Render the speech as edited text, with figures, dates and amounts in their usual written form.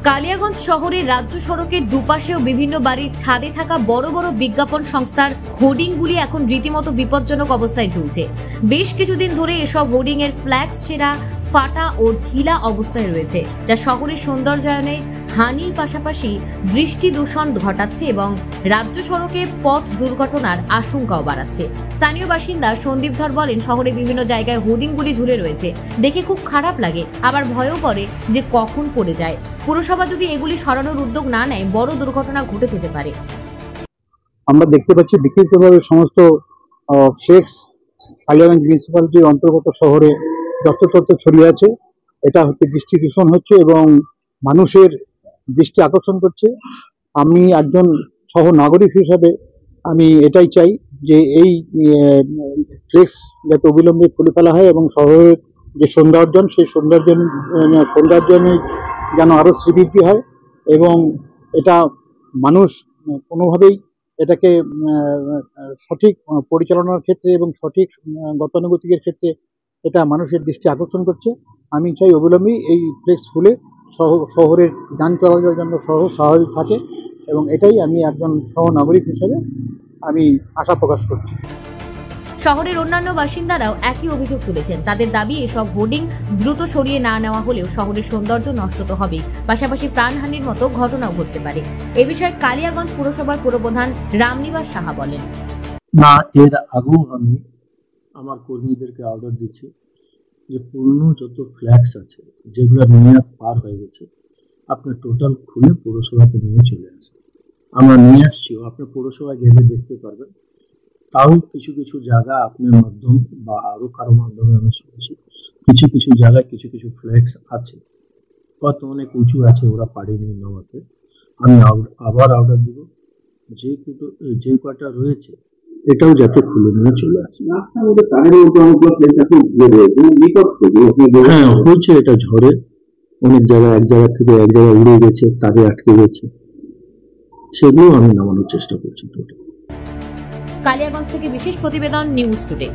কালিয়াগঞ্জ শহরের রাজ্য সড়কের দুপাশেও বিভিন্ন বাড়ির ছাদে থাকা বড় বড় বিজ্ঞাপন সংস্থার হোর্ডিংগুলি এখন রীতিমতো বিপজ্জনক অবস্থায় ঝুলছে। বেশ কিছুদিন ধরে এসব হোর্ডিং এর ফ্ল্যাক্স ছেঁড়া, ফাটা ও ঢিলা অবস্থায় রয়েছে, যা শহরের সৌন্দর্যায়নে হানির পাশাপাশি দৃষ্টি দূষণ ঘটাচ্ছে এবং রাজ্য সড়কে পথ দুর্ঘটনার আশঙ্কাও বাড়াচ্ছে। স্থানীয় বাসিন্দা সন্দীপ ধর বলেন, শহরে বিভিন্ন জায়গায় হোর্ডিংগুলি ঝুলে রয়েছে, দেখে খুব খারাপ লাগে, আবার ভয়ও করে যে কখন পড়ে যায়। পুরসভা যদি এগুলি সরানোর উদ্যোগ না নেয়, বড় দুর্ঘটনা ঘটে যেতে পারে। আমরা দেখতে পাচ্ছি বিক্ষিপ্তভাবে সমস্ত ফ্লেক্স কালিয়াগঞ্জ মিউনিসিপ্যালিটির অন্তর্গত শহরে যত্রতত্র ছড়িয়ে আছে। এটা হচ্ছে দৃষ্টি দূষণ হচ্ছে এবং মানুষের দৃষ্টি আকর্ষণ করছে। আমি একজন সহ নাগরিক হিসাবে আমি এটাই চাই যে এই ফ্লেক্স যাতে অবিলম্বে খুলে ফেলা হয় এবং শহরের যে সৌন্দর্যন, সেই সৌন্দর্যনে যেন আরো শ্রীবৃদ্ধি হয় এবং এটা মানুষ কোনোভাবেই এটাকে সঠিক পরিচালনার ক্ষেত্রে এবং সঠিক গতানুগতিকের ক্ষেত্রে এটা মানুষের দৃষ্টি আকর্ষণ করছে। আমি চাই অবিলম্বে এই ফ্লেক্স খুলে শহরের যান চলাচলের জন্য স্বাভাবিক থাকে এবং এটাই আমি একজন সহ নাগরিক হিসেবে আমি আশা প্রকাশ করছি। শহরের অন্যান্য বাসিন্দারাও একই অভিযোগ তুলেছেন। তাদের দাবি, এসব হোর্ডিং দ্রুত সরিয়ে না নেওয়া হলেও শহরের সৌন্দর্য নষ্ট তো হবেই, পাশাপাশি প্রাণহানির মতো ঘটনাও ঘটতে পারে। এ বিষয়ে কালিয়াগঞ্জ পুরসভার পুরপ্রধান রামনিবাস সাহা বলেন, না, এর আগেও আমি আমার কর্মীদেরকে অর্ডার দিচ্ছি যে পুরনো যত ফ্ল্যাক্স আছে যেগুলো মেয়াদ পার হয়ে গেছে, আপনার টোটাল খুলে পুরসভাতে নিয়ে চলে আসে। আমরা নিয়ে আসছিও, আপনার পৌরসভায় গেলে দেখতে পারবেন। তাও কিছু কিছু জায়গা আপনার মাধ্যম বা আরো কারো মাধ্যমে আমি শুনেছি কিছু কিছু জায়গায় কিছু কিছু ফ্ল্যাক্স আছে, কত অনেক উঁচু আছে, ওরা পারেনি নামাতে। আমি আবার অর্ডার দিব যে কটা রয়েছে এটাও যাতে খুলে নিয়ে চলে আসে। হ্যাঁ, হয়েছে, এটা ঝড়ে অনেক জায়গায় এক জায়গা থেকে এক জায়গায় উড়ে গেছে, তারে আটকে গেছে, সেগুলো আমি নামানোর চেষ্টা করছি। কালিয়াগঞ্জ থেকে বিশেষ প্রতিবেদন, নিউজ টুডে।